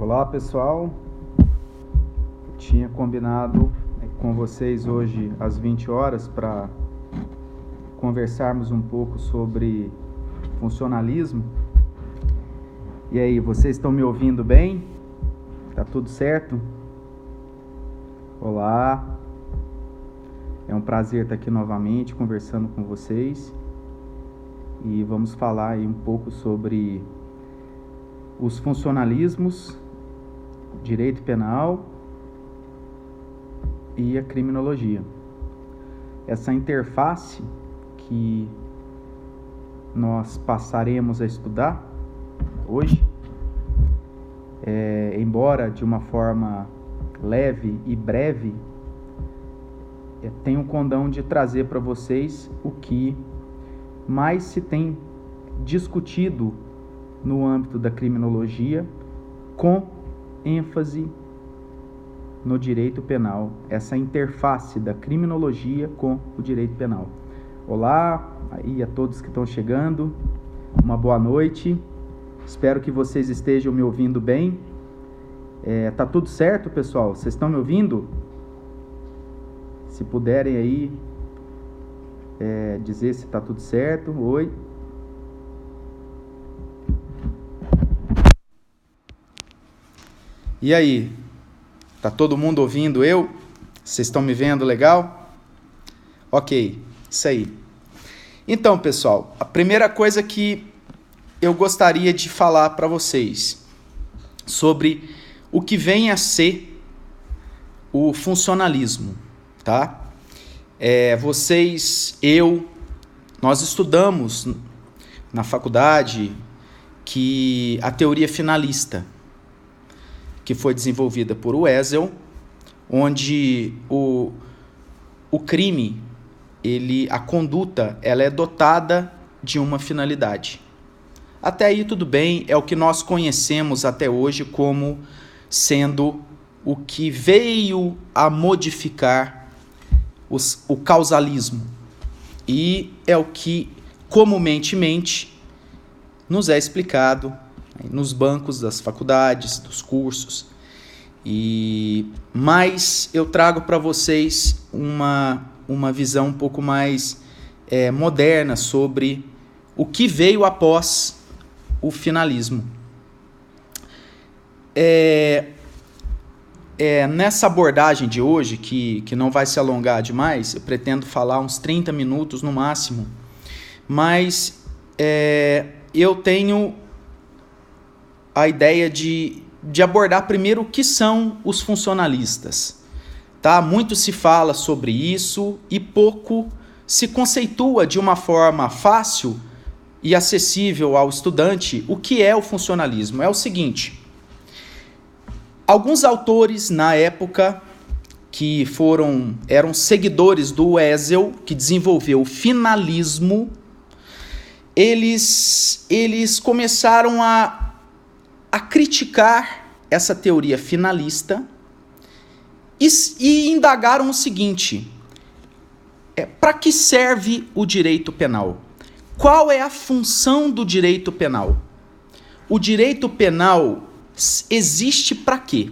Olá pessoal, eu tinha combinado com vocês hoje às 20 horas para conversarmos um pouco sobre funcionalismo. E aí, vocês estão me ouvindo bem? Tá tudo certo? Olá, é um prazer estar aqui novamente conversando com vocês e vamos falar aí um pouco sobre os funcionalismos, direito penal e a criminologia. Essa interface que nós passaremos a estudar hoje, embora de uma forma leve e breve, tem o condão de trazer para vocês o que mais se tem discutido no âmbito da criminologia, com ênfase no direito penal, essa interface da criminologia com o direito penal. Olá aí a todos que estão chegando, uma boa noite, espero que vocês estejam me ouvindo bem. Tá tudo certo, pessoal? Vocês estão me ouvindo? Se puderem aí dizer se tá tudo certo. Oi. E aí, tá todo mundo ouvindo eu? Vocês estão me vendo legal? Ok, isso aí. Então, pessoal, a primeira coisa que eu gostaria de falar para vocês sobre o que vem a ser o funcionalismo, tá? Nós estudamos na faculdade que a teoria finalista, que foi desenvolvida por Wessel, onde o crime, a conduta, ela é dotada de uma finalidade. Até aí tudo bem, é o que nós conhecemos até hoje como sendo o que veio a modificar o causalismo. E é o que comumente nos é explicado nos bancos das faculdades, dos cursos. Mas eu trago para vocês uma visão um pouco mais moderna sobre o que veio após o finalismo. Nessa abordagem de hoje, que não vai se alongar demais, eu pretendo falar uns 30 minutos no máximo, mas eu tenho a ideia de abordar primeiro o que são os funcionalistas. Tá? Muito se fala sobre isso e pouco se conceitua de uma forma fácil e acessível ao estudante o que é o funcionalismo. É o seguinte: alguns autores na época que eram seguidores do Wessel, que desenvolveu o finalismo, eles começaram a criticar essa teoria finalista e indagaram o seguinte: para que serve o direito penal? Qual é a função do direito penal? O direito penal existe para quê?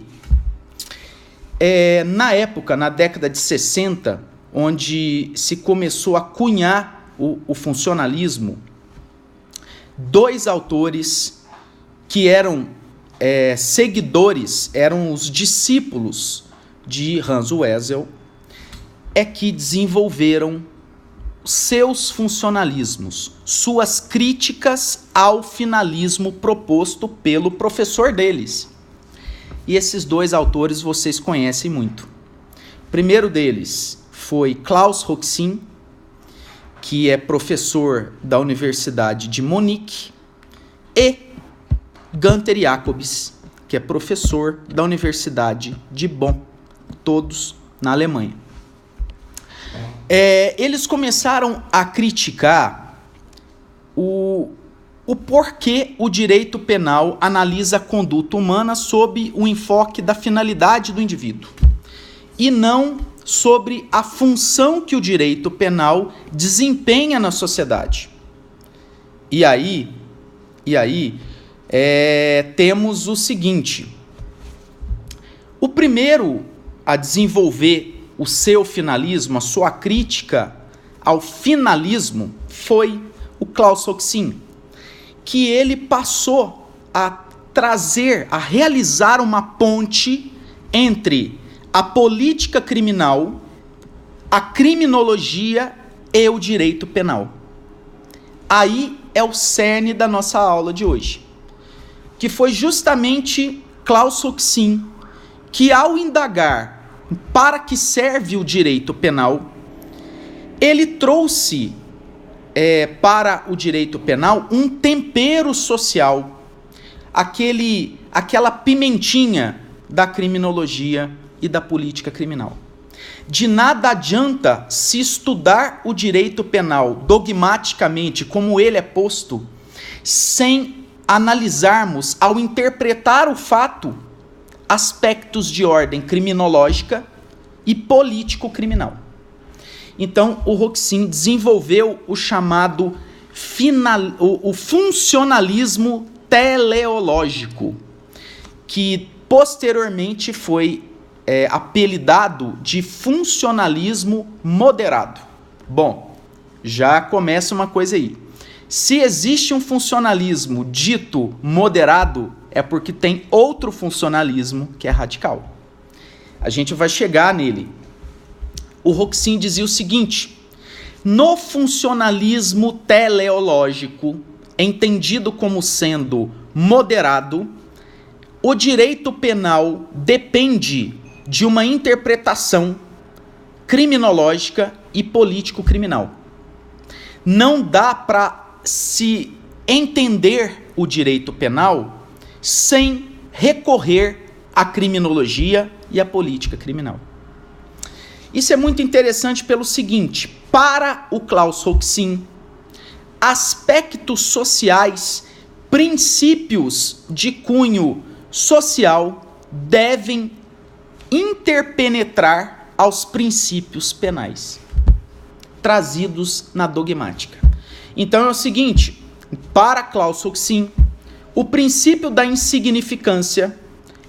Na época, na década de 60, onde se começou a cunhar o funcionalismo, dois autores que eram seguidores, eram os discípulos de Hans Wessel, que desenvolveram seus funcionalismos, suas críticas ao finalismo proposto pelo professor deles. E esses dois autores vocês conhecem muito. O primeiro deles foi Klaus Roxin, que é professor da Universidade de Munique, e Günter Jacobs, que é professor da Universidade de Bonn, todos na Alemanha. Eles começaram a criticar o porquê o direito penal analisa a conduta humana sob o enfoque da finalidade do indivíduo e não sobre a função que o direito penal desempenha na sociedade. E aí temos o seguinte: primeiro a desenvolver o seu finalismo, a sua crítica ao finalismo, foi o Klaus Hoxin, que ele passou a realizar uma ponte entre a política criminal, a criminologia e o direito penal. Aí é o cerne da nossa aula de hoje, que foi justamente Klaus Hoxin que, ao indagar para que serve o direito penal, ele trouxe para o direito penal um tempero social, aquela pimentinha da criminologia e da política criminal. De nada adianta se estudar o direito penal dogmaticamente, como ele é posto, sem analisarmos, ao interpretar o fato, aspectos de ordem criminológica e político-criminal. Então, o Hoxin desenvolveu o chamado o funcionalismo teleológico, que posteriormente foi apelidado de funcionalismo moderado. Bom, já começa uma coisa aí. Se existe um funcionalismo dito moderado, é porque tem outro funcionalismo que é radical. A gente vai chegar nele. O Hoxin dizia o seguinte: no funcionalismo teleológico, entendido como sendo moderado, o direito penal depende de uma interpretação criminológica e político-criminal. Não dá para se entender o direito penal sem recorrer à criminologia e à política criminal. Isso é muito interessante pelo seguinte: para o Klaus Hoxin, aspectos sociais, princípios de cunho social devem interpenetrar aos princípios penais trazidos na dogmática. Então é o seguinte: para Klaus Hoxin, o princípio da insignificância,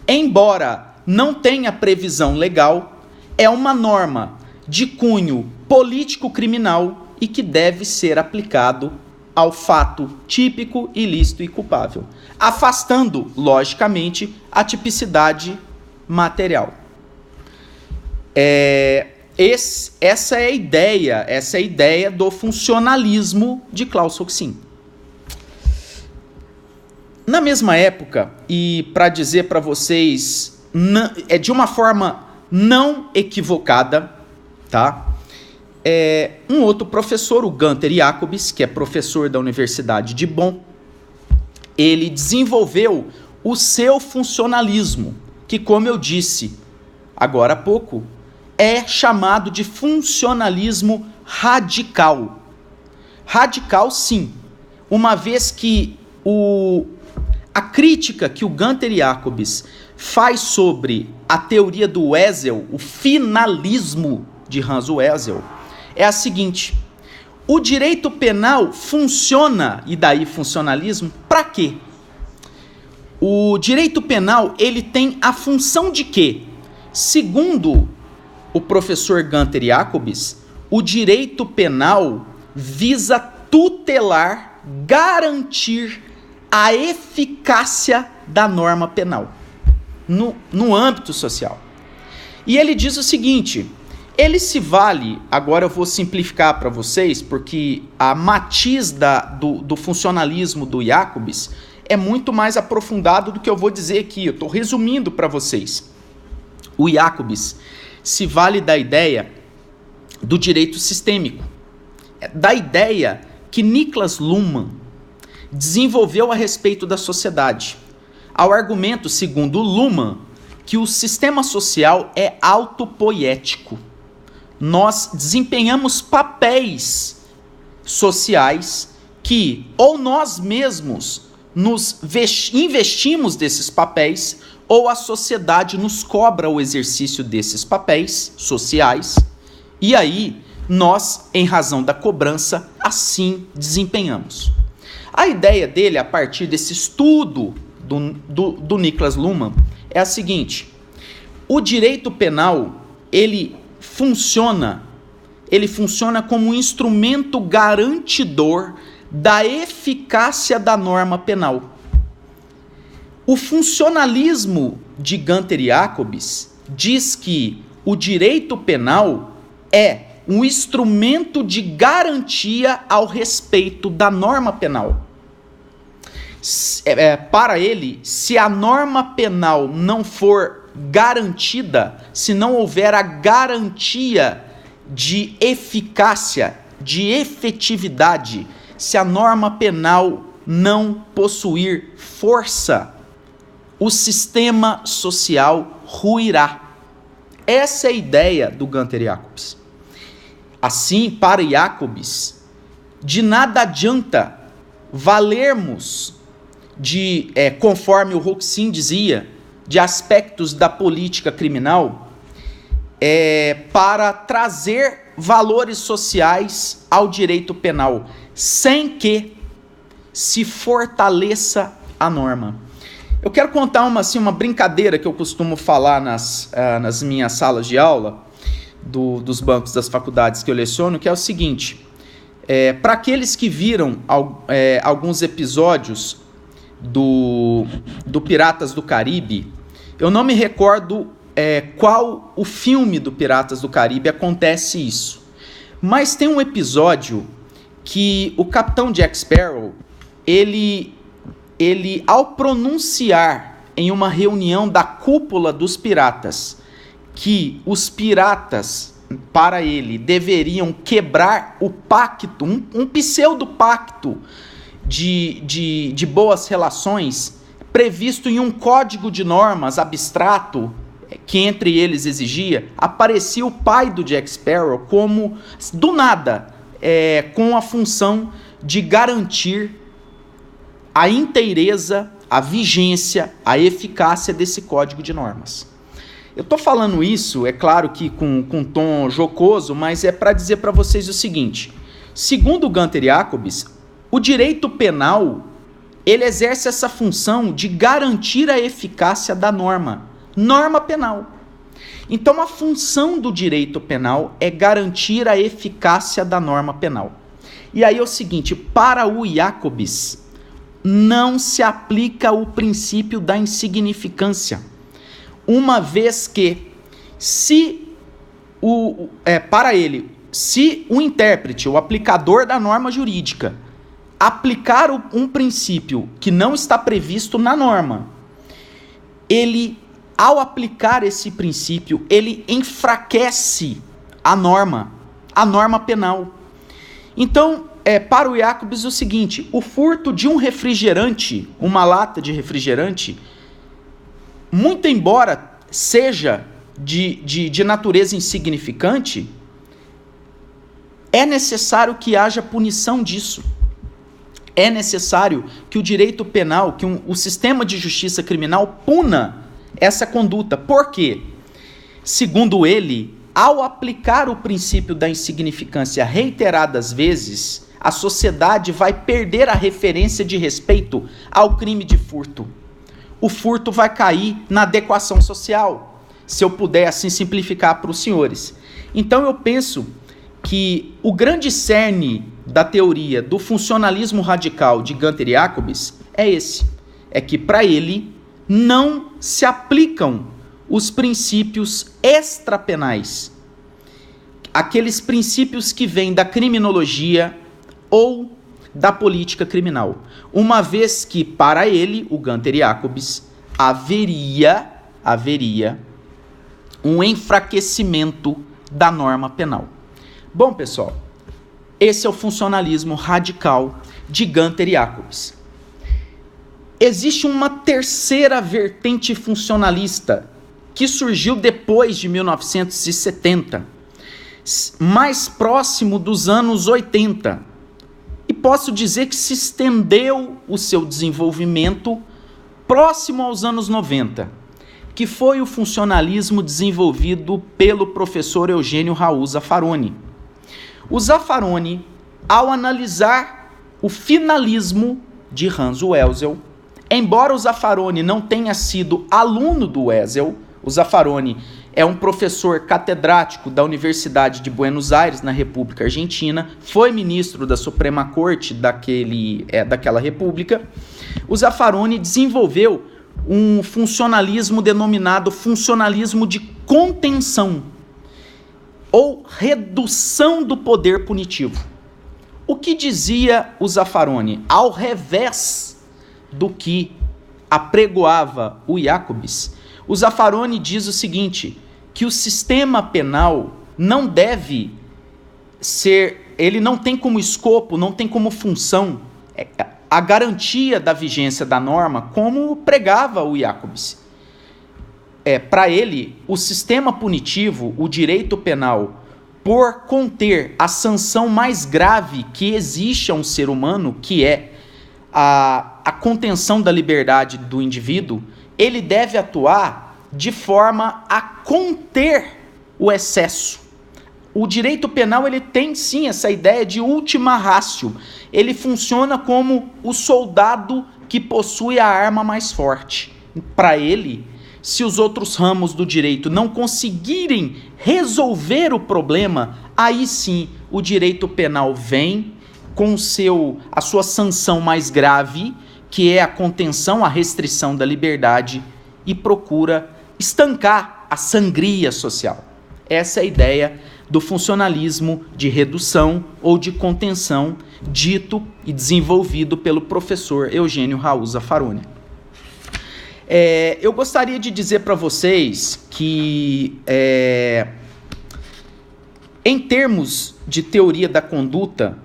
embora não tenha previsão legal, é uma norma de cunho político-criminal e que deve ser aplicado ao fato típico, ilícito e culpável, afastando, logicamente, a tipicidade material. Essa é a ideia do funcionalismo de Klaus Hoxin. Na mesma época, e para dizer para vocês, de uma forma não equivocada, tá? Um outro professor, o Gunther Jacobs, que é professor da Universidade de Bonn, ele desenvolveu o seu funcionalismo, que, como eu disse agora há pouco, é chamado de funcionalismo radical. Radical, sim, uma vez que a crítica que o Gunther Jacobs faz sobre a teoria do Wessel, o finalismo de Hans Wessel, é a seguinte: o direito penal funciona, e daí funcionalismo, para quê? O direito penal, ele tem a função de quê? Segundo o professor Gunther Jacobs, o direito penal visa tutelar, garantir a eficácia da norma penal no âmbito social. E ele diz o seguinte: ele se vale, agora eu vou simplificar para vocês, porque a matiz do funcionalismo do Jacobs é muito mais aprofundado do que eu vou dizer aqui. Eu estou resumindo para vocês. O Jacobs se vale da ideia do direito sistêmico, da ideia que Niklas Luhmann desenvolveu a respeito da sociedade, ao argumento, segundo Luhmann, que o sistema social é autopoético. Nós desempenhamos papéis sociais que ou nós mesmos nos investimos desses papéis, ou a sociedade nos cobra o exercício desses papéis sociais, e aí nós, em razão da cobrança, assim desempenhamos. A ideia dele, a partir desse estudo do Niklas Luhmann, é a seguinte: O direito penal, ele funciona como um instrumento garantidor da eficácia da norma penal. O funcionalismo de Gunther Jacobs diz que o direito penal é um instrumento de garantia ao respeito da norma penal. Para ele, se a norma penal não for garantida, se não houver a garantia de eficácia, de efetividade, se a norma penal não possuir força, o sistema social ruirá. Essa é a ideia do Gunther Jacobs. Assim, para Jacobs, de nada adianta valermos conforme o Roxin dizia, de aspectos da política criminal para trazer valores sociais ao direito penal, sem que se fortaleça a norma. Eu quero contar uma brincadeira que eu costumo falar nas minhas salas de aula, dos bancos das faculdades que eu leciono, que é o seguinte: para aqueles que viram alguns episódios do Piratas do Caribe, eu não me recordo qual o filme do Piratas do Caribe acontece isso, mas tem um episódio que o Capitão Jack Sparrow, ele ao pronunciar em uma reunião da cúpula dos piratas que os piratas, para ele, deveriam quebrar o pacto, um pseudo-pacto de boas relações, previsto em um código de normas abstrato, que entre eles exigia, aparecia o pai do Jack Sparrow como, do nada, com a função de garantir a inteireza, a vigência, a eficácia desse código de normas. Eu estou falando isso, é claro que com um tom jocoso, mas é para dizer para vocês o seguinte: segundo Gunther Jacobs, o direito penal, ele exerce essa função de garantir a eficácia da norma penal. Então, a função do direito penal é garantir a eficácia da norma penal. E aí é o seguinte: para o Jacobs, não se aplica o princípio da insignificância, uma vez que, para ele, se o intérprete, o aplicador da norma jurídica, aplicar um princípio que não está previsto na norma, ele, ao aplicar esse princípio, ele enfraquece a norma penal. Então, para o Jacobs o seguinte: o furto de um refrigerante, uma lata de refrigerante, muito embora seja de natureza insignificante, é necessário que haja punição disso. É necessário que o direito penal, que o sistema de justiça criminal puna essa conduta. Por quê? Segundo ele, ao aplicar o princípio da insignificância reiteradas vezes, a sociedade vai perder a referência de respeito ao crime de furto. O furto vai cair na adequação social, se eu puder assim simplificar para os senhores. Então eu penso que o grande cerne da teoria do funcionalismo radical de Gunther Jacobs é esse: é que para ele não se aplicam os princípios extrapenais, aqueles princípios que vêm da criminologia ou da política criminal, uma vez que para ele, o Gunther Jacobs, haveria um enfraquecimento da norma penal. Bom, pessoal, esse é o funcionalismo radical de Gunther Jacobs. Existe uma terceira vertente funcionalista que surgiu depois de 1970, mais próximo dos anos 80, e posso dizer que se estendeu o seu desenvolvimento próximo aos anos 90, que foi o funcionalismo desenvolvido pelo professor Eugênio Raul Zaffaroni. O Zaffaroni, ao analisar o finalismo de Hans Welzel, embora o Zaffaroni não tenha sido aluno do Welzel, O Zaffaroni é um professor catedrático da Universidade de Buenos Aires, na República Argentina, foi ministro da Suprema Corte daquela república. O Zaffaroni desenvolveu um funcionalismo denominado funcionalismo de contenção ou redução do poder punitivo. O que dizia o Zaffaroni? Ao revés do que apregoava o Jacobs, o Zaffaroni diz o seguinte, que o sistema penal não deve ser, ele não tem como escopo, não tem como função a garantia da vigência da norma, como pregava o Jacobs. Para ele, o sistema punitivo, o direito penal, por conter a sanção mais grave que existe a um ser humano, que é a contenção da liberdade do indivíduo, ele deve atuar de forma a conter o excesso. O direito penal ele tem sim essa ideia de ultima ratio. Ele funciona como o soldado que possui a arma mais forte. Para ele, se os outros ramos do direito não conseguirem resolver o problema, aí sim o direito penal vem com a sua sanção mais grave, que é a contenção, a restrição da liberdade, e procura estancar a sangria social. Essa é a ideia do funcionalismo de redução ou de contenção, dito e desenvolvido pelo professor Eugênio Raul Zaffaroni. Eu gostaria de dizer para vocês que, em termos de teoria da conduta,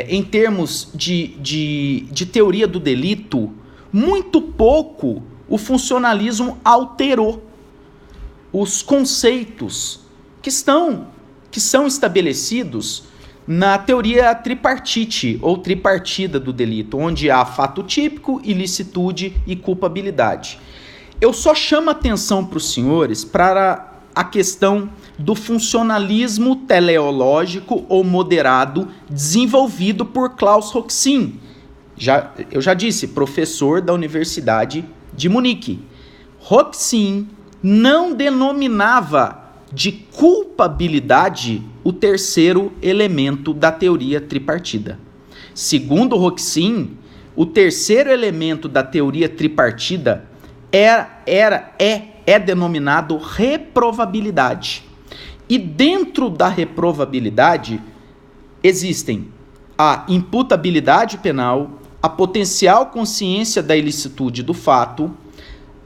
em termos de teoria do delito, muito pouco o funcionalismo alterou os conceitos que são estabelecidos na teoria tripartite ou tripartida do delito, onde há fato típico, ilicitude e culpabilidade. Eu só chamo atenção para os senhores para a questão do funcionalismo teleológico ou moderado desenvolvido por Klaus Roxin. Eu já disse, professor da Universidade de Munique. Roxin não denominava de culpabilidade o terceiro elemento da teoria tripartida. Segundo Roxin, o terceiro elemento da teoria tripartida é denominado reprovabilidade. E dentro da reprovabilidade existem a imputabilidade penal, a potencial consciência da ilicitude do fato,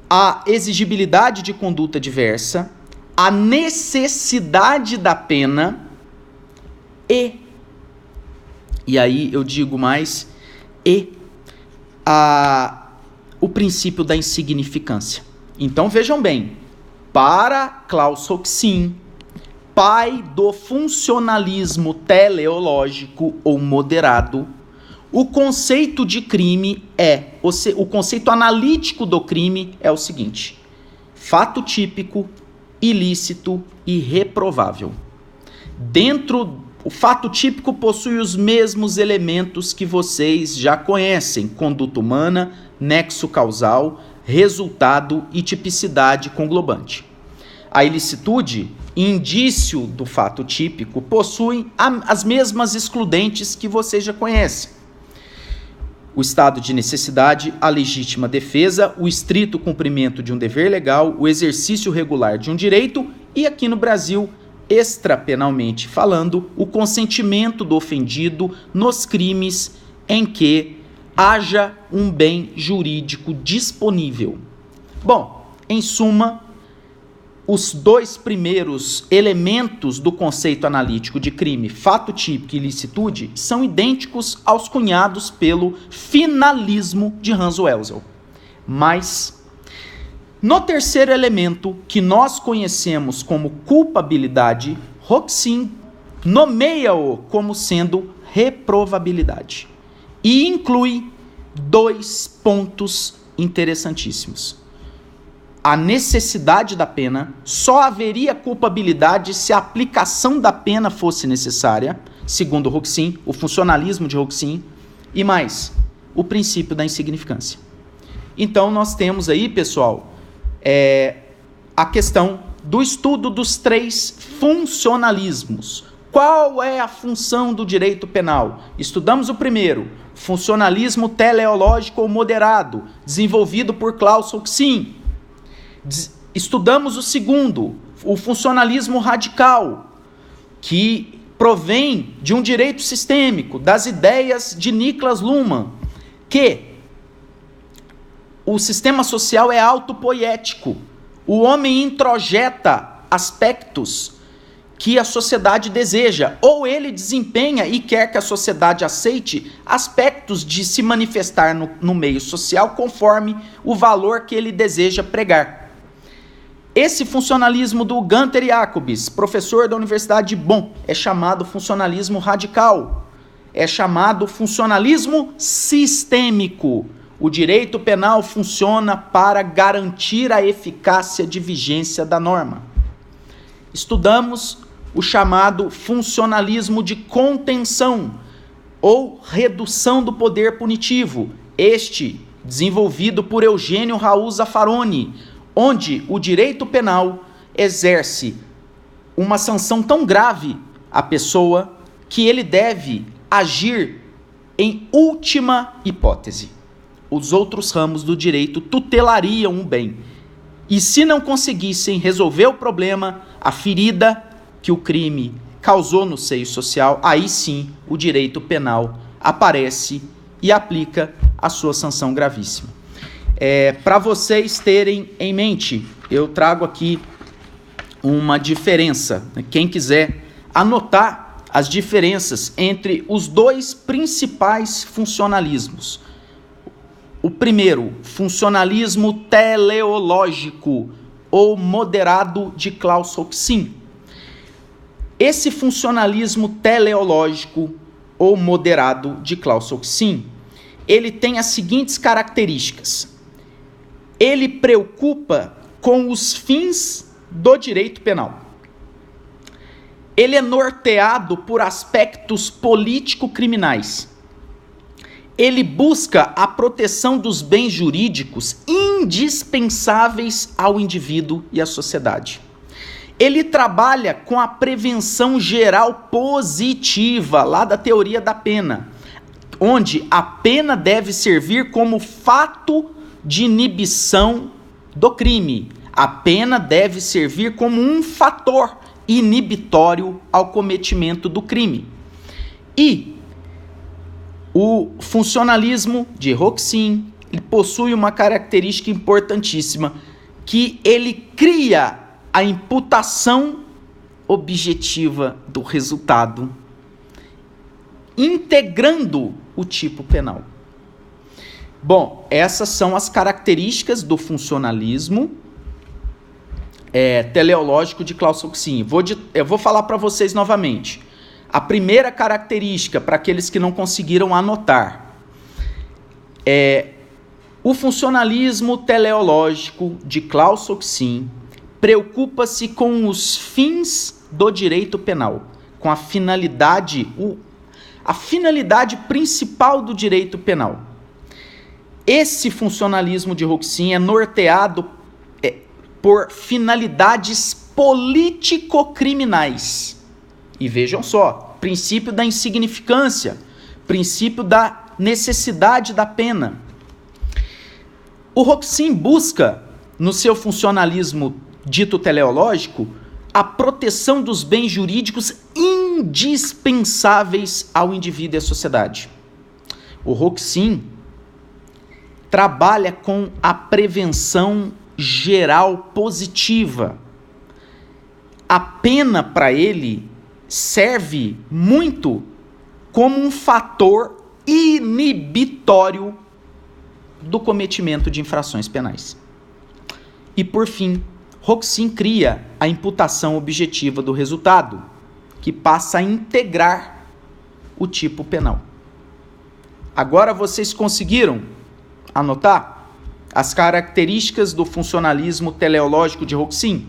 a exigibilidade de conduta diversa, a necessidade da pena e aí eu digo mais, o princípio da insignificância. Então vejam bem, para Klaus Roxin, pai do funcionalismo teleológico ou moderado, o conceito de crime o conceito analítico do crime é o seguinte: fato típico, ilícito e reprovável. O fato típico possui os mesmos elementos que vocês já conhecem: conduta humana, nexo causal, resultado e tipicidade conglobante. A ilicitude, indício do fato típico, possui as mesmas excludentes que vocês já conhecem: o estado de necessidade, a legítima defesa, o estrito cumprimento de um dever legal, o exercício regular de um direito e, aqui no Brasil, extrapenalmente falando, o consentimento do ofendido nos crimes em que haja um bem jurídico disponível. Bom, em suma, os dois primeiros elementos do conceito analítico de crime, fato típico e ilicitude, são idênticos aos cunhados pelo finalismo de Hans Welzel. Mas, no terceiro elemento, que nós conhecemos como culpabilidade, Roxin nomeia-o como sendo reprovabilidade. E inclui dois pontos interessantíssimos. A necessidade da pena, só haveria culpabilidade se a aplicação da pena fosse necessária, segundo Roxin, o funcionalismo de Roxin, e mais, o princípio da insignificância. Então nós temos aí, pessoal, a questão do estudo dos 3 funcionalismos. Qual é a função do direito penal? Estudamos o primeiro, funcionalismo teleológico ou moderado, desenvolvido por Klaus Hoxin. Estudamos o segundo, o funcionalismo radical, que provém de um direito sistêmico, das ideias de Niklas Luhmann, que o sistema social é autopoético. O homem introjeta aspectos que a sociedade deseja, ou ele desempenha e quer que a sociedade aceite aspectos de se manifestar no meio social conforme o valor que ele deseja pregar. Esse funcionalismo do Gunther Jacobs, professor da Universidade de Bonn, é chamado funcionalismo radical, é chamado funcionalismo sistêmico. O direito penal funciona para garantir a eficácia de vigência da norma. Estudamos o chamado funcionalismo de contenção ou redução do poder punitivo, este desenvolvido por Eugênio Raul Zaffaroni, onde o direito penal exerce uma sanção tão grave à pessoa que ele deve agir em última hipótese. Os outros ramos do direito tutelariam o bem. E se não conseguissem resolver o problema, a ferida que o crime causou no seio social, aí sim o direito penal aparece e aplica a sua sanção gravíssima. Para vocês terem em mente, eu trago aqui uma diferença. Quem quiser anotar as diferenças entre os 2 principais funcionalismos. O primeiro, funcionalismo teleológico ou moderado de Klaus Hoxin. Esse funcionalismo teleológico ou moderado de Klaus Hoxin, ele tem as seguintes características. Ele preocupa com os fins do direito penal. Ele é norteado por aspectos político-criminais. Ele busca a proteção dos bens jurídicos indispensáveis ao indivíduo e à sociedade. Ele trabalha com a prevenção geral positiva, lá da teoria da pena, onde a pena deve servir como fato de inibição do crime. A pena deve servir como um fator inibitório ao cometimento do crime. E o funcionalismo de Hoxin possui uma característica importantíssima, que ele cria a imputação objetiva do resultado, integrando o tipo penal. Bom, essas são as características do funcionalismo teleológico de Klaus Hoxin. Eu vou falar para vocês novamente. A primeira característica, para aqueles que não conseguiram anotar, o funcionalismo teleológico de Klaus Hoxin preocupa-se com os fins do direito penal, com a finalidade principal do direito penal. Esse funcionalismo de Hoxin é norteado por finalidades político-criminais. E vejam só, princípio da insignificância, princípio da necessidade da pena. O Hoxin busca, no seu funcionalismo dito teleológico, a proteção dos bens jurídicos indispensáveis ao indivíduo e à sociedade. O Hoxin trabalha com a prevenção geral positiva. A pena, para ele, serve muito como um fator inibitório do cometimento de infrações penais. E, por fim, Hoxin cria a imputação objetiva do resultado, que passa a integrar o tipo penal. Agora vocês conseguiram anotar as características do funcionalismo teleológico de Hoxin?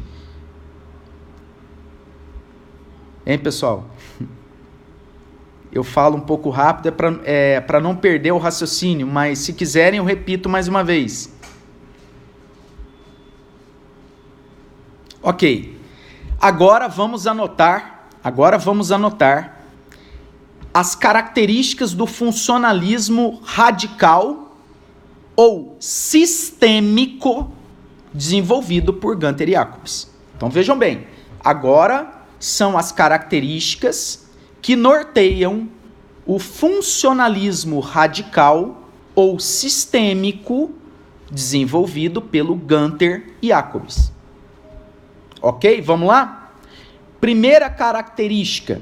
Hein, pessoal? Eu falo um pouco rápido para não perder o raciocínio, mas se quiserem eu repito mais uma vez. Ok. Agora vamos anotar as características do funcionalismo radical ou sistêmico desenvolvido por Gunther e Jacobs. Então vejam bem, agora são as características que norteiam o funcionalismo radical ou sistêmico desenvolvido pelo Gunther e Jacobs. Ok? Vamos lá? Primeira característica: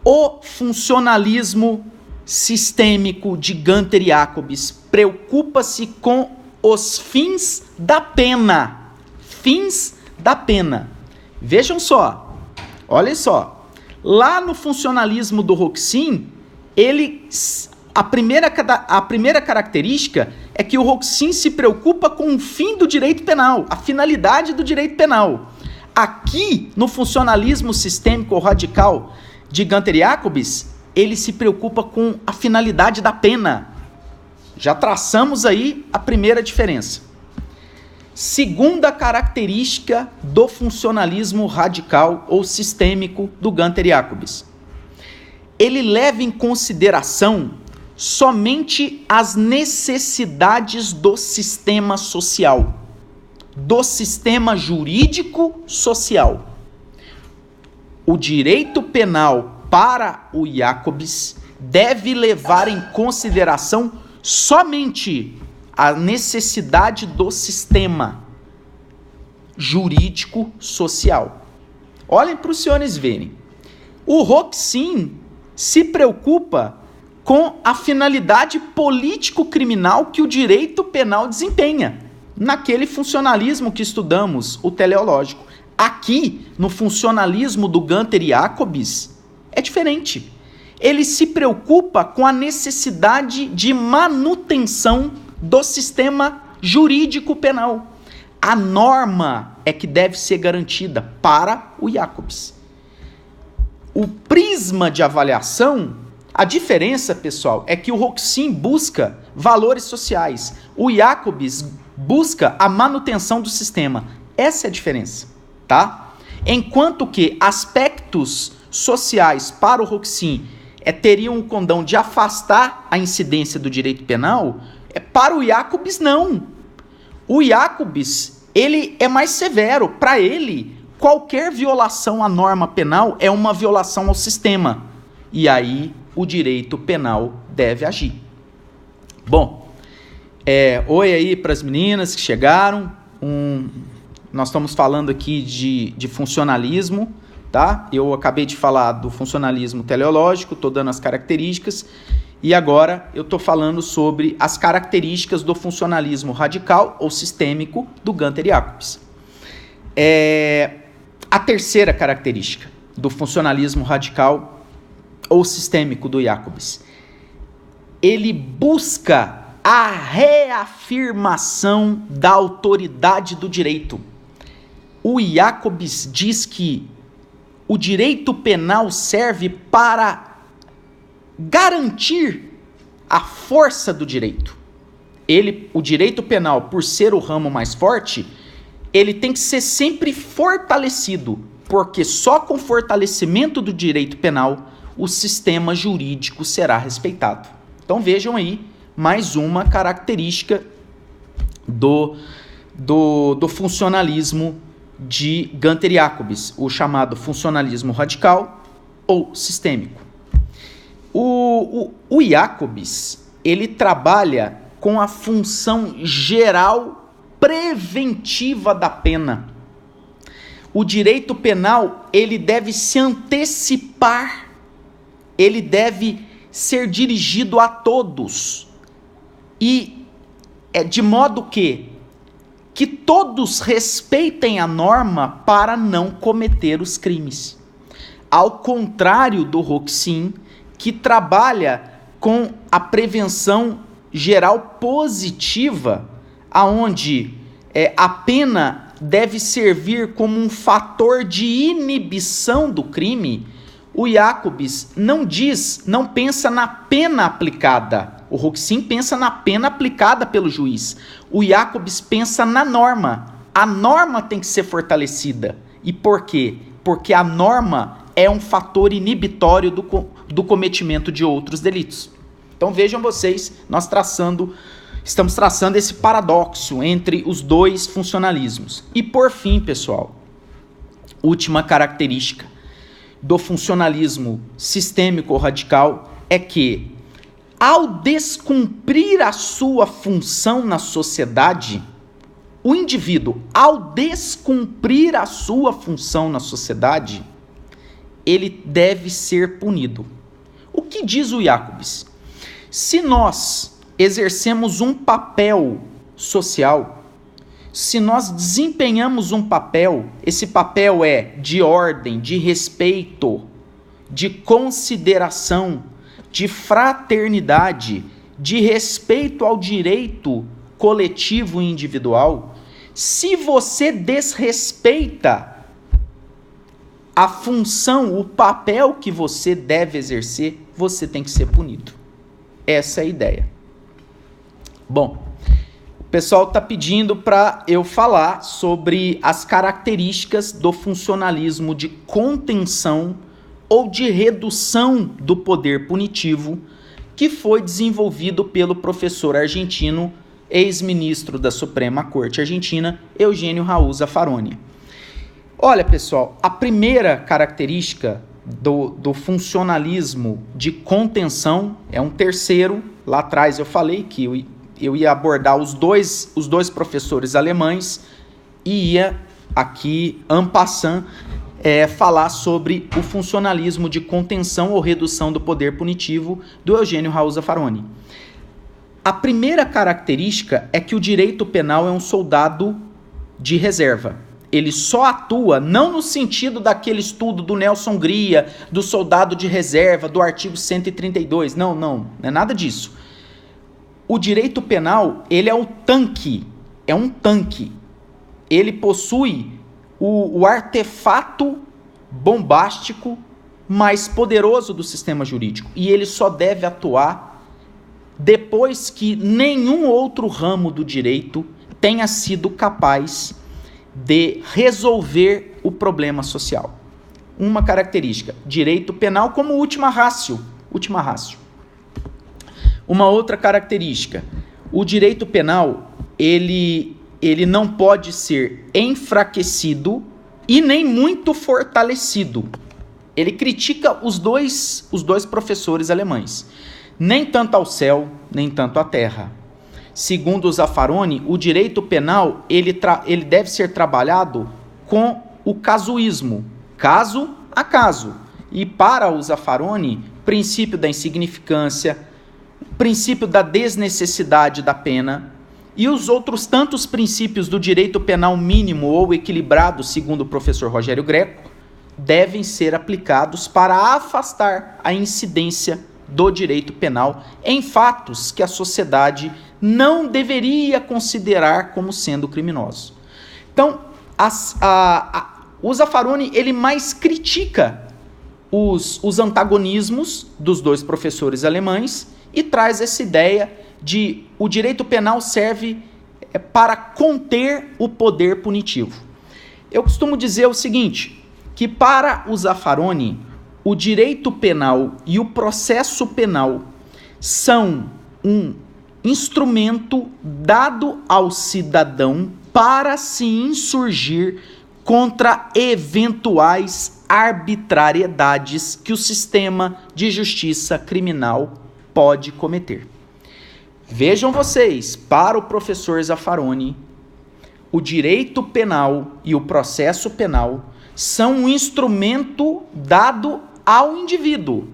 o funcionalismo sistêmico de Gunther e Jacobs preocupa-se com os fins da pena. Fins da pena. Vejam só, olhem só. Lá no funcionalismo do Roxin, a primeira característica é que o Roxin se preocupa com o fim do direito penal, a finalidade do direito penal. Aqui, no funcionalismo sistêmico ou radical de Gunther e Jacobs, ele se preocupa com a finalidade da pena. Já traçamos aí a primeira diferença. Segunda característica do funcionalismo radical ou sistêmico do Gunther e Jacobs: ele leva em consideração somente as necessidades do sistema social, do sistema jurídico social. O direito penal para o Jacobs deve levar em consideração somente a necessidade do sistema jurídico social. Olhem para os senhores verem. O Roxin se preocupa com a finalidade político-criminal que o direito penal desempenha, naquele funcionalismo que estudamos, o teleológico. Aqui, no funcionalismo do Gunther e Jacobs, é diferente. Ele se preocupa com a necessidade de manutenção do sistema jurídico penal. A norma é que deve ser garantida para o Jacobs. O prisma de avaliação, a diferença, pessoal, é que o Roxin busca valores sociais, o Jacobs busca a manutenção do sistema. Essa é a diferença, tá? Enquanto que aspectos sociais para o Roxin teriam o condão de afastar a incidência do direito penal, para o Jacobs não. O Jacobs, ele é mais severo. Para ele, qualquer violação à norma penal é uma violação ao sistema. E aí, o direito penal deve agir. Bom, oi aí para as meninas que chegaram. Nós estamos falando aqui de funcionalismo, tá? Eu acabei de falar do funcionalismo teleológico, estou dando as características. E agora eu estou falando sobre as características do funcionalismo radical ou sistêmico do Gunther e Jacobs. A terceira característica do funcionalismo radical ou sistêmico do Jacobs: ele busca a reafirmação da autoridade do direito. O Jacobs diz que o direito penal serve para garantir a força do direito. O direito penal, por ser o ramo mais forte, ele tem que ser sempre fortalecido, porque só com fortalecimento do direito penal o sistema jurídico será respeitado. Então vejam aí mais uma característica do funcionalismo de Gunther e Jacobs, o chamado funcionalismo radical ou sistêmico. O Jacobs, ele trabalha com a função geral preventiva da pena. O direito penal, ele deve se antecipar, ele deve ser dirigido a todos, e de modo que todos respeitem a norma para não cometer os crimes. Ao contrário do Roxin, que trabalha com a prevenção geral positiva, aonde a pena deve servir como um fator de inibição do crime. O Jacobs não pensa na pena aplicada. O Roxin pensa na pena aplicada pelo juiz. O Jacobs pensa na norma. A norma tem que ser fortalecida. E por quê? Porque a norma é um fator inibitório do cometimento de outros delitos. Então vejam vocês, nós estamos traçando esse paradoxo entre os dois funcionalismos. E por fim, pessoal, última característica do funcionalismo sistêmico radical é que, ao descumprir a sua função na sociedade, o indivíduo, ao descumprir a sua função na sociedade, ele deve ser punido. O que diz o Jacobs? Se nós exercemos um papel social, se nós desempenhamos um papel, esse papel é de ordem, de respeito, de consideração, de fraternidade, de respeito ao direito coletivo e individual, se você desrespeita a função, o papel que você deve exercer, você tem que ser punido. Essa é a ideia. Bom, o pessoal está pedindo para eu falar sobre as características do funcionalismo de contenção ou de redução do poder punitivo que foi desenvolvido pelo professor argentino, ex-ministro da Suprema Corte Argentina, Eugênio Raul Zaffaroni. Olha, pessoal, a primeira característica do funcionalismo de contenção é um terceiro. Lá atrás eu falei que eu ia abordar os dois professores alemães e ia aqui, en passant, falar sobre o funcionalismo de contenção ou redução do poder punitivo do Eugênio Raul Zaffaroni. A primeira característica é que o direito penal é um soldado de reserva. Ele só atua, não no sentido daquele estudo do Nelson Gria, do soldado de reserva, do artigo 132. Não é nada disso. O direito penal, ele é um tanque. Ele possui o artefato bombástico mais poderoso do sistema jurídico. E ele só deve atuar depois que nenhum outro ramo do direito tenha sido capaz de resolver o problema social. Uma característica, direito penal como última ratio. Uma outra característica, o direito penal, ele não pode ser enfraquecido e nem muito fortalecido. Ele critica os dois professores alemães. Nem tanto ao céu, nem tanto à terra. Segundo o Zaffaroni, o direito penal ele deve ser trabalhado com o casuísmo, caso a caso. E para o Zaffaroni, princípio da insignificância, princípio da desnecessidade da pena e os outros tantos princípios do direito penal mínimo ou equilibrado, segundo o professor Rogério Greco, devem ser aplicados para afastar a incidência do direito penal em fatos que a sociedade não deveria considerar como sendo criminosos. Então, o Zaffaroni, ele mais critica os antagonismos dos dois professores alemães e traz essa ideia de o direito penal serve para conter o poder punitivo. Eu costumo dizer o seguinte, que para o Zaffaroni, o direito penal e o processo penal são um instrumento dado ao cidadão para se insurgir contra eventuais arbitrariedades que o sistema de justiça criminal pode cometer. Vejam vocês, para o professor Zaffaroni, o direito penal e o processo penal são um instrumento dado ao indivíduo,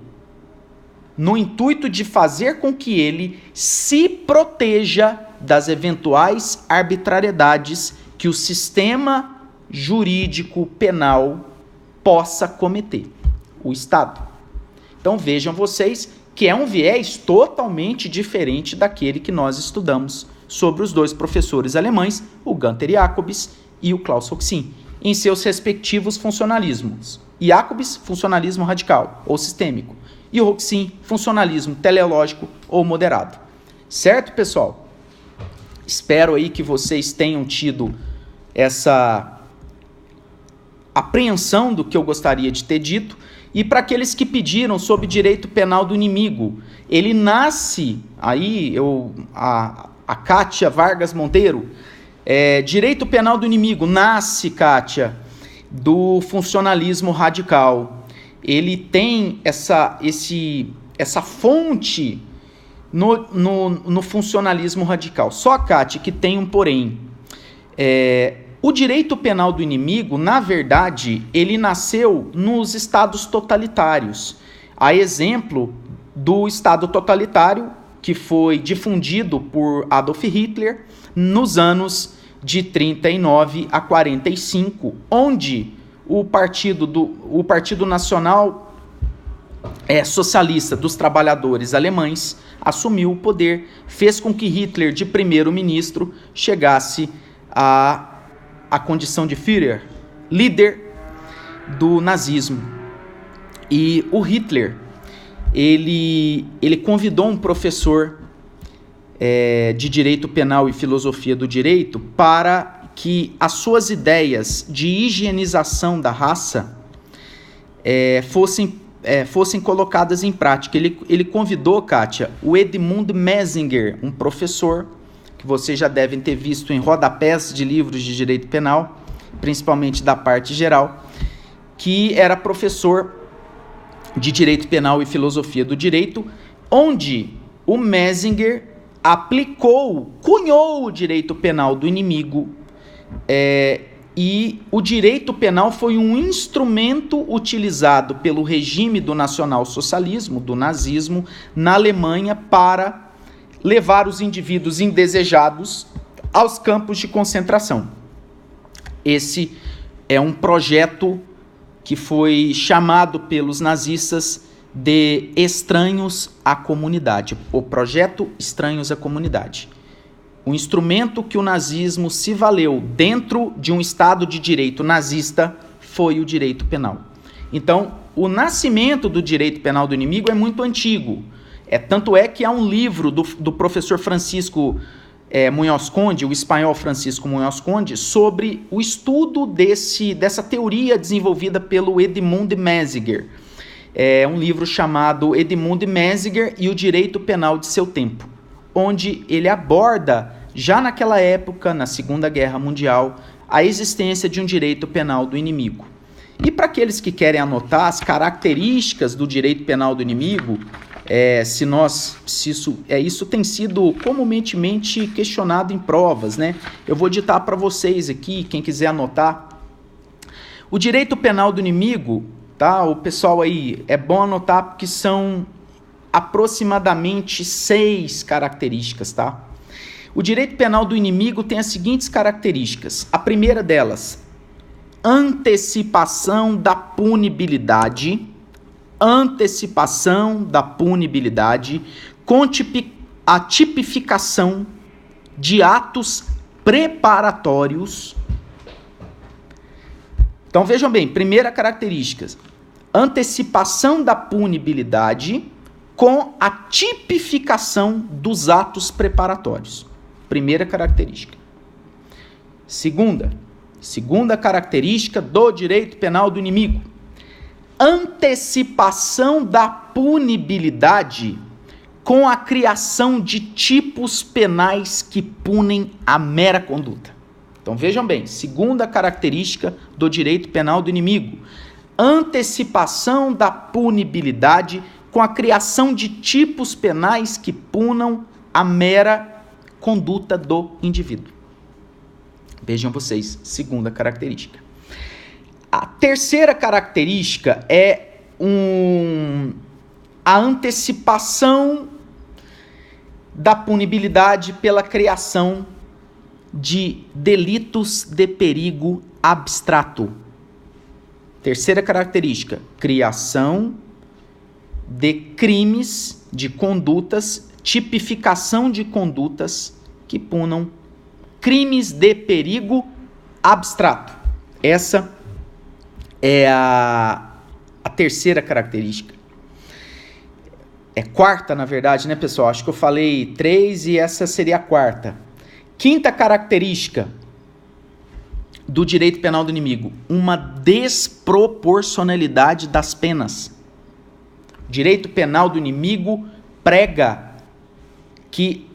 no intuito de fazer com que ele se proteja das eventuais arbitrariedades que o sistema jurídico penal possa cometer, o Estado. Então vejam vocês que é um viés totalmente diferente daquele que nós estudamos sobre os dois professores alemães, o Gunther Jacobs e o Klaus Roxin, em seus respectivos funcionalismos. Jacobs, funcionalismo radical ou sistêmico, e o Roxin, funcionalismo teleológico ou moderado. Certo, pessoal? Espero aí que vocês tenham tido essa apreensão do que eu gostaria de ter dito. E para aqueles que pediram sobre direito penal do inimigo, ele nasce, aí a Kátia Vargas Monteiro, direito penal do inimigo nasce, Kátia, do funcionalismo radical. Ele tem essa fonte no funcionalismo radical. Só, Kátia, que tem um porém. O direito penal do inimigo, na verdade, ele nasceu nos estados totalitários. A exemplo do estado totalitário que foi difundido por Adolf Hitler nos anos de 39 a 45, onde o Partido Nacional Socialista dos Trabalhadores Alemães assumiu o poder, fez com que Hitler, de primeiro-ministro, chegasse a condição de Führer, líder do nazismo. E o Hitler, ele convidou um professor de direito penal e filosofia do direito para que as suas ideias de higienização da raça fossem colocadas em prática. Ele convidou, Kátia, o Edmund Messinger, um professor que vocês já devem ter visto em rodapés de livros de direito penal, principalmente da parte geral, que era professor de direito penal e filosofia do direito, onde o Messinger cunhou o direito penal do inimigo, e o direito penal foi um instrumento utilizado pelo regime do nacionalsocialismo, do nazismo, na Alemanha para levar os indivíduos indesejados aos campos de concentração. Esse é um projeto que foi chamado pelos nazistas de Estranhos à Comunidade, o projeto Estranhos à Comunidade. O instrumento que o nazismo se valeu dentro de um Estado de direito nazista foi o direito penal. Então, o nascimento do direito penal do inimigo é muito antigo. Tanto é que há um livro do professor Francisco Munhoz Conde, o espanhol Francisco Munhoz Conde, sobre o estudo dessa teoria desenvolvida pelo Edmund Messinger. É um livro chamado Edmund Messinger e o Direito Penal de Seu Tempo, onde ele aborda, já naquela época, na Segunda Guerra Mundial, a existência de um direito penal do inimigo. E para aqueles que querem anotar as características do direito penal do inimigo, isso tem sido comumente questionado em provas, né? Eu vou ditar para vocês aqui, quem quiser anotar. O direito penal do inimigo, tá? O pessoal aí, é bom anotar porque são aproximadamente 6 características, tá? O direito penal do inimigo tem as seguintes características. A primeira delas, antecipação da punibilidade com a tipificação de atos preparatórios. Então vejam bem, primeira característica, antecipação da punibilidade com a tipificação dos atos preparatórios. Primeira característica. Segunda característica do direito penal do inimigo, antecipação da punibilidade com a criação de tipos penais que punem a mera conduta. Então vejam bem, segunda característica do direito penal do inimigo, antecipação da punibilidade com a criação de tipos penais que punam a mera conduta do indivíduo. Vejam vocês, segunda característica. A terceira característica é a antecipação da punibilidade pela criação de delitos de perigo abstrato. Terceira característica, criação de crimes, de condutas, tipificação de condutas que punam crimes de perigo abstrato. Essa é a terceira característica. É quarta, na verdade, né, pessoal? Acho que eu falei 3 e essa seria a quarta. Quinta característica, do direito penal do inimigo? Uma desproporcionalidade das penas. O direito penal do inimigo prega que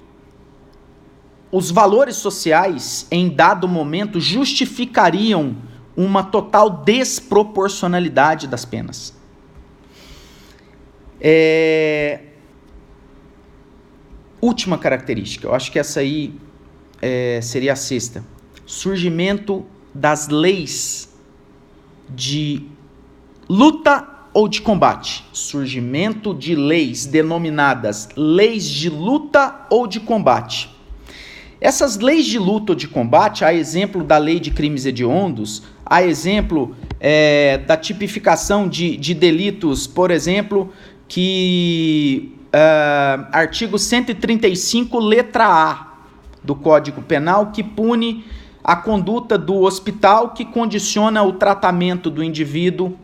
os valores sociais, em dado momento, justificariam uma total desproporcionalidade das penas. Última característica, eu acho que essa aí seria a sexta. Surgimento das leis de luta ou de combate. Surgimento de leis denominadas leis de luta ou de combate. Essas leis de luta ou de combate, a exemplo da lei de crimes hediondos, a exemplo da tipificação de delitos, por exemplo, que artigo 135, letra A do Código Penal, que pune a conduta do hospital que condiciona o tratamento do indivíduo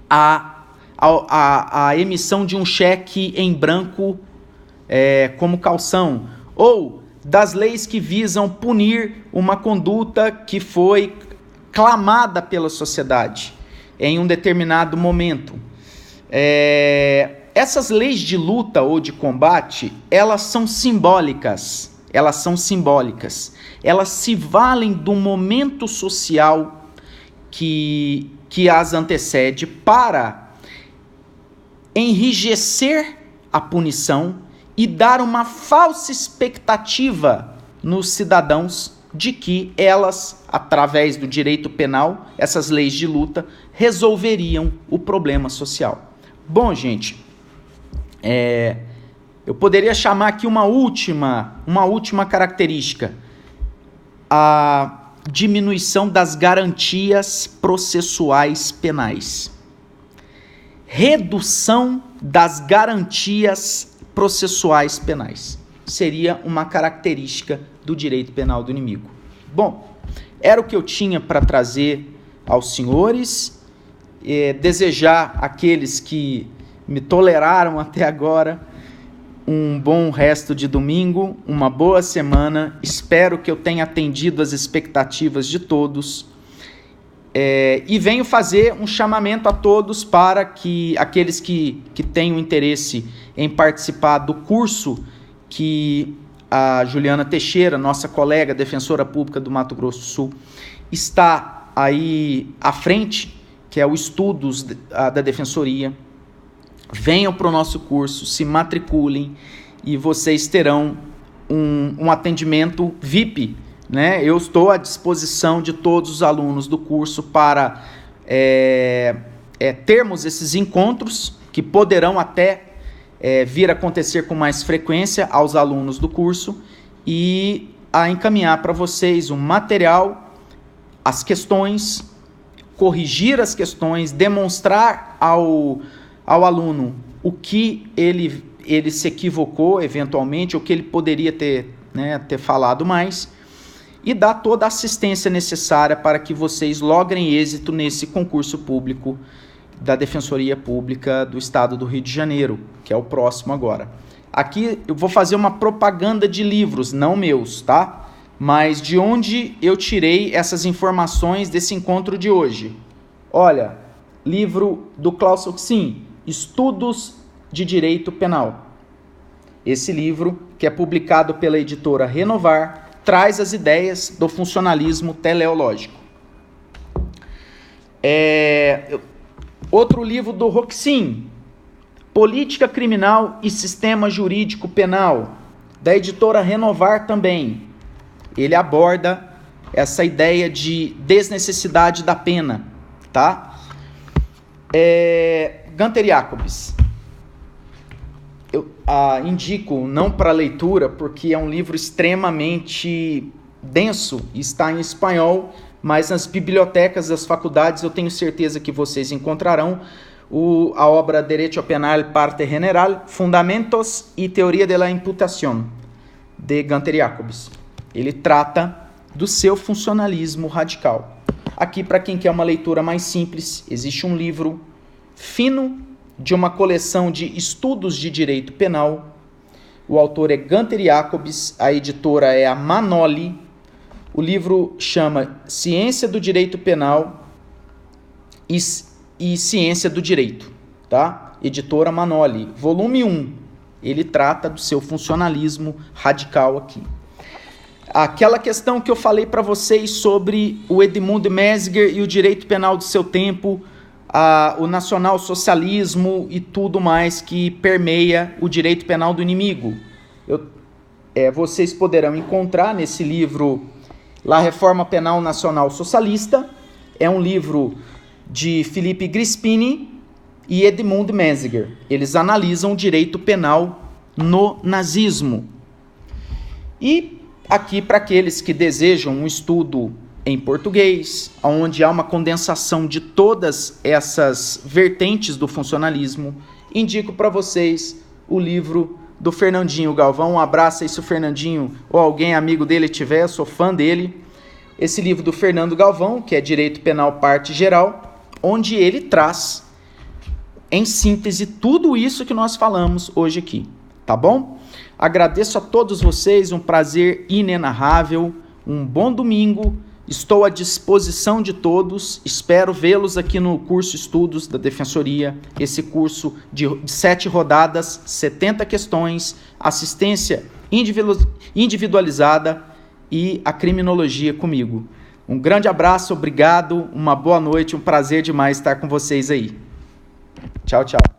à emissão de um cheque em branco como caução, ou das leis que visam punir uma conduta que foi clamada pela sociedade em um determinado momento. Essas leis de luta ou de combate, elas são simbólicas. Elas se valem do momento social que as antecede para enrijecer a punição e dar uma falsa expectativa nos cidadãos de que elas, através do direito penal, essas leis de luta, resolveriam o problema social. Bom, gente, eu poderia chamar aqui uma última característica, a diminuição das garantias processuais penais. Redução das garantias processuais penais seria uma característica do direito penal do inimigo. Bom, era o que eu tinha para trazer aos senhores, desejar àqueles que me toleraram até agora um bom resto de domingo, uma boa semana. Espero que eu tenha atendido as expectativas de todos. E venho fazer um chamamento a todos para que aqueles que tenham interesse em participar do curso que a Juliana Teixeira, nossa colega defensora pública do Mato Grosso do Sul, está aí à frente, que é o Estudos da Defensoria. Venham para o nosso curso, se matriculem e vocês terão um atendimento VIP, né? Eu estou à disposição de todos os alunos do curso para termos esses encontros que poderão até vir a acontecer com mais frequência aos alunos do curso e a encaminhar para vocês um material, as questões, corrigir as questões, demonstrar ao aluno o que ele se equivocou eventualmente, o que ele poderia ter falado mais, e dar toda a assistência necessária para que vocês logrem êxito nesse concurso público da Defensoria Pública do Estado do Rio de Janeiro, que é o próximo agora. Aqui eu vou fazer uma propaganda de livros, não meus, tá? Mas de onde eu tirei essas informações desse encontro de hoje? Olha, livro do Klaus Oxin, Estudos de Direito Penal. Esse livro, que é publicado pela editora Renovar, traz as ideias do funcionalismo teleológico. Outro livro do Roxin, Política Criminal e Sistema Jurídico Penal, da editora Renovar também. Ele aborda essa ideia de desnecessidade da pena, tá? Gunther Jacobs. Eu indico não para leitura, porque é um livro extremamente denso, está em espanhol, mas nas bibliotecas das faculdades eu tenho certeza que vocês encontrarão a obra Derecho Penal Parte General, Fundamentos e Teoria de la Imputación, de Gunther Jacobs. Ele trata do seu funcionalismo radical. Aqui, para quem quer uma leitura mais simples, existe um livro fino de uma coleção de estudos de direito penal. O autor é Gunther Jacobs, a editora é a Manoli, O livro chama Ciência do Direito Penal e Ciência do Direito, tá? Editora Manoli, volume 1. Ele trata do seu funcionalismo radical aqui. Aquela questão que eu falei para vocês sobre o Edmund Mesger e o direito penal do seu tempo, o nacionalsocialismo e tudo mais que permeia o direito penal do inimigo. Vocês poderão encontrar nesse livro La Reforma Penal Nacional Socialista. É um livro de Philippe Crispini e Edmund Mesger. Eles analisam o direito penal no nazismo. E aqui, para aqueles que desejam um estudo em português, onde há uma condensação de todas essas vertentes do funcionalismo, indico para vocês o livro do Fernandinho Galvão. Um abraço aí se o Fernandinho ou alguém amigo dele tiver, eu sou fã dele. Esse livro do Fernando Galvão, que é Direito Penal Parte Geral, onde ele traz, em síntese, tudo isso que nós falamos hoje aqui, tá bom? Agradeço a todos vocês, um prazer inenarrável, um bom domingo, estou à disposição de todos, espero vê-los aqui no curso Estudos da Defensoria, esse curso de 7 rodadas, 70 questões, assistência individualizada e a criminologia comigo. Um grande abraço, obrigado, uma boa noite, um prazer demais estar com vocês aí. Tchau, tchau.